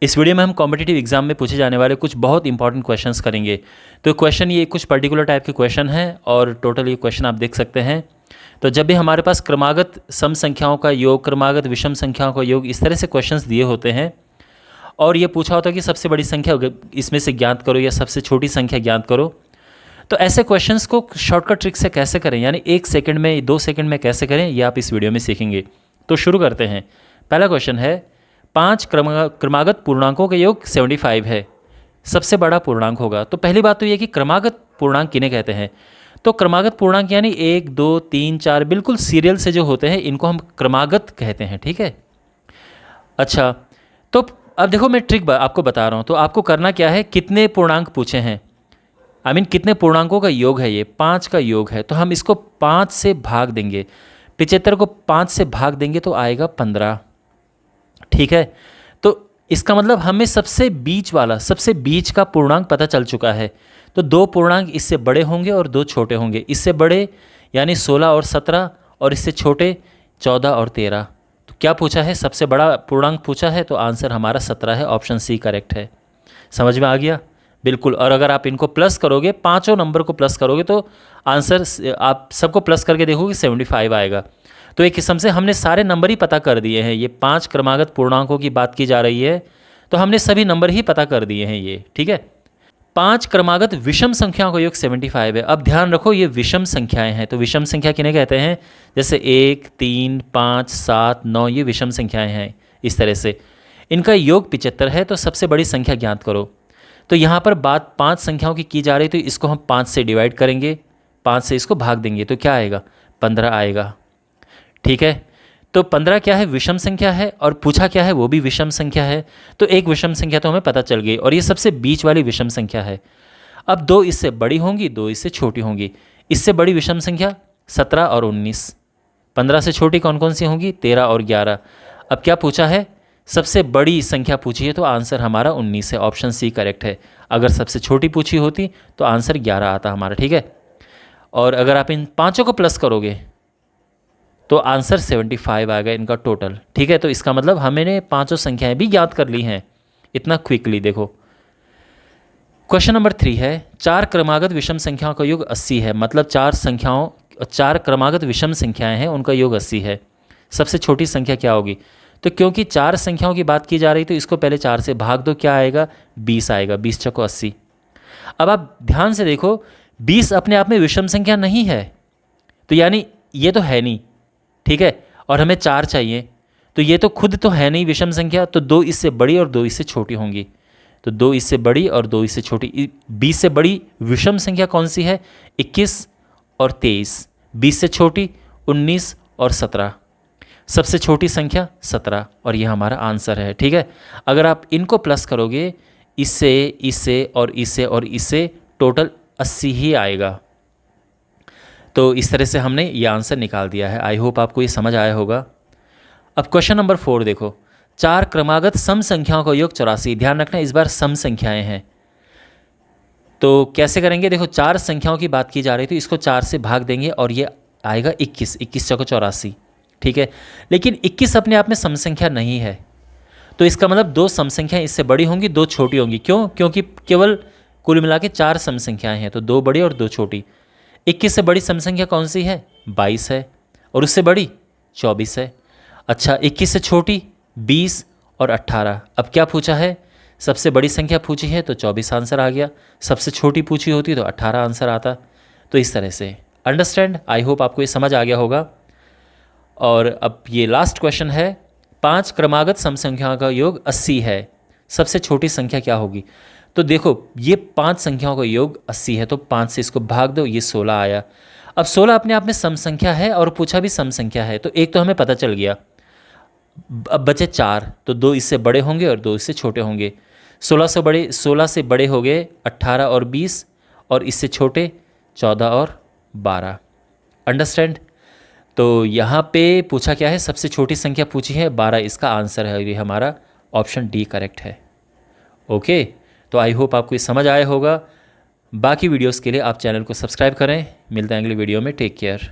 इस वीडियो में हम कॉम्पिटिटिव एग्जाम में पूछे जाने वाले कुछ बहुत इंपॉर्टेंट क्वेश्चंस करेंगे। तो क्वेश्चन ये कुछ पर्टिकुलर टाइप के क्वेश्चन हैं और टोटल ये क्वेश्चन आप देख सकते हैं। तो जब भी हमारे पास क्रमागत सम संख्याओं का योग, क्रमागत विषम संख्याओं का योग, इस तरह से क्वेश्चंस दिए होते हैं और ये पूछा होता है कि सबसे बड़ी संख्या इसमें से ज्ञात करो या सबसे छोटी संख्या ज्ञात करो, तो ऐसे क्वेश्चंस को शॉर्टकट ट्रिक से कैसे करें, यानी 1 सेकंड में 2 सेकंड में कैसे करें, ये आप इस वीडियो में सीखेंगे। तो शुरू करते हैं। पहला क्वेश्चन है 5 क्रमागत पूर्णांकों का योग 75 है, सबसे बड़ा पूर्णांक होगा। तो पहली बात तो ये कि क्रमागत पूर्णांक किन्हें कहते हैं। तो क्रमागत पूर्णांक यानी 1, 2, 3, 4 बिल्कुल सीरियल से जो होते हैं इनको हम क्रमागत कहते हैं, ठीक है। अच्छा, तो अब देखो मैं ट्रिक आपको बता रहा हूँ। तो आपको करना क्या है, कितने पूर्णांक पूछे हैं, कितने पूर्णांकों का योग है, ये 5 का योग है। तो हम इसको 5 से भाग देंगे, 75 को 5 से भाग देंगे तो आएगा 15, ठीक है। तो इसका मतलब हमें सबसे बीच का पूर्णांक पता चल चुका है। तो 2 पूर्णांक इससे बड़े होंगे और 2 छोटे होंगे। इससे बड़े यानी 16 और 17 और इससे छोटे 14 और 13। तो क्या पूछा है, सबसे बड़ा पूर्णांक पूछा है, तो आंसर हमारा 17 है, ऑप्शन सी करेक्ट है। समझ में आ गया, बिल्कुल। और अगर आप इनको प्लस करोगे, पाँचों नंबर को प्लस करोगे तो आंसर आप सबको प्लस करके देखोगे 75 आएगा। तो एक किस्म से हमने सारे नंबर ही पता कर दिए हैं। ये 5 क्रमागत पूर्णांकों की बात की जा रही है, तो हमने सभी नंबर ही पता कर दिए हैं ये, ठीक है। 5 क्रमागत विषम संख्याओं का योग 75 है। अब ध्यान रखो ये विषम संख्याएं हैं। तो विषम संख्या किन्हें कहते हैं, जैसे 1, 3, 5, 7, 9 ये विषम संख्याएं हैं। इस तरह से इनका योग 75 है। तो सबसे बड़ी संख्या ज्ञात करो। तो यहाँ पर बात 5 संख्याओं की जा रही, तो इसको हम 5 से डिवाइड करेंगे, 5 से इसको भाग देंगे, तो क्या आएगा, 15 आएगा, ठीक है। तो 15 क्या है, विषम संख्या है, और पूछा क्या है, वो भी विषम संख्या है। तो एक विषम संख्या तो हमें पता चल गई, और ये सबसे बीच वाली विषम संख्या है। अब 2 इससे बड़ी होंगी, 2 इससे छोटी होंगी। इससे बड़ी विषम संख्या 17 और 19। 15 से छोटी कौन कौन सी होंगी, 13 और 11। अब क्या पूछा है, सबसे बड़ी संख्या पूछी है, तो आंसर हमारा 19 है, ऑप्शन सी करेक्ट है। अगर सबसे छोटी पूछी होती तो आंसर 11 आता हमारा, ठीक है। और अगर आप इन पाँचों को प्लस करोगे तो आंसर 75 आएगा इनका टोटल, ठीक है। तो इसका मतलब हमने पाँचों संख्याएं भी ज्ञात कर ली हैं इतना क्विकली। देखो क्वेश्चन नंबर 3 है 4 क्रमागत विषम संख्याओं का योग 80 है। मतलब 4 क्रमागत विषम संख्याएं हैं, उनका योग 80 है। सबसे छोटी संख्या क्या होगी। तो क्योंकि 4 संख्याओं की बात की जा रही, तो इसको पहले 4 से भाग दो, क्या आएगा, 20 आएगा, 20 चौको 80। अब आप ध्यान से देखो, 20 अपने आप में विषम संख्या नहीं है, तो यानी ये तो है नहीं, ठीक है। और हमें 4 चाहिए, तो ये तो खुद तो है नहीं विषम संख्या। तो 2 इससे बड़ी और 2 इससे छोटी होंगी। तो 2 इससे बड़ी और 2 इससे छोटी। 20 से बड़ी विषम संख्या कौन सी है, 21 और 23। 20 से छोटी 19 और 17। सबसे छोटी संख्या 17, और ये हमारा आंसर है, ठीक है। अगर आप इनको प्लस करोगे, इससे और इससे टोटल 80 ही आएगा। तो इस तरह से हमने ये आंसर निकाल दिया है। आई होप आपको ये समझ आया होगा। अब क्वेश्चन नंबर 4 देखो, 4 क्रमागत सम संख्याओं का योग 84। ध्यान रखना इस बार सम संख्याएं हैं। तो कैसे करेंगे, देखो 4 संख्याओं की बात की जा रही थी, इसको 4 से भाग देंगे और ये आएगा 21, 21 चौको 84, ठीक है। लेकिन 21 अपने आप में सम संख्या नहीं है, तो इसका मतलब 2 सम संख्याएं इससे बड़ी होंगी, 2 छोटी होंगी। क्यों, क्योंकि केवल कुल मिला के 4 सम संख्याएं हैं, तो 2 बड़ी और 2 छोटी। 21 से बड़ी सम संख्या कौन सी है, 22 है, और उससे बड़ी 24 है। अच्छा, 21 से छोटी 20 और 18। अब क्या पूछा है, सबसे बड़ी संख्या पूछी है तो 24 आंसर आ गया, सबसे छोटी पूछी होती तो 18 आंसर आता। तो इस तरह से अंडरस्टैंड, आई होप आपको ये समझ आ गया होगा। और अब ये लास्ट क्वेश्चन है, 5 क्रमागत सम संख्याओं का योग 80 है, सबसे छोटी संख्या क्या होगी। तो देखो ये 5 संख्याओं का योग 80 है, तो 5 से इसको भाग दो, ये 16 आया। अब 16 अपने आप में सम संख्या है और पूछा भी सम संख्या है, तो एक तो हमें पता चल गया। अब बचे 4, तो 2 इससे बड़े होंगे और 2 इससे छोटे होंगे। 16 से बड़े हो गए 18 और 20, और इससे छोटे 14 और 12। अंडरस्टैंड। तो यहाँ पे पूछा क्या है, सबसे छोटी संख्या पूछी है 12, इसका आंसर है, ये हमारा ऑप्शन डी करेक्ट है। ओके, तो आई होप आपको ये समझ आया होगा। बाकी वीडियोस के लिए आप चैनल को सब्सक्राइब करें। मिलते हैं अगली वीडियो में, टेक केयर।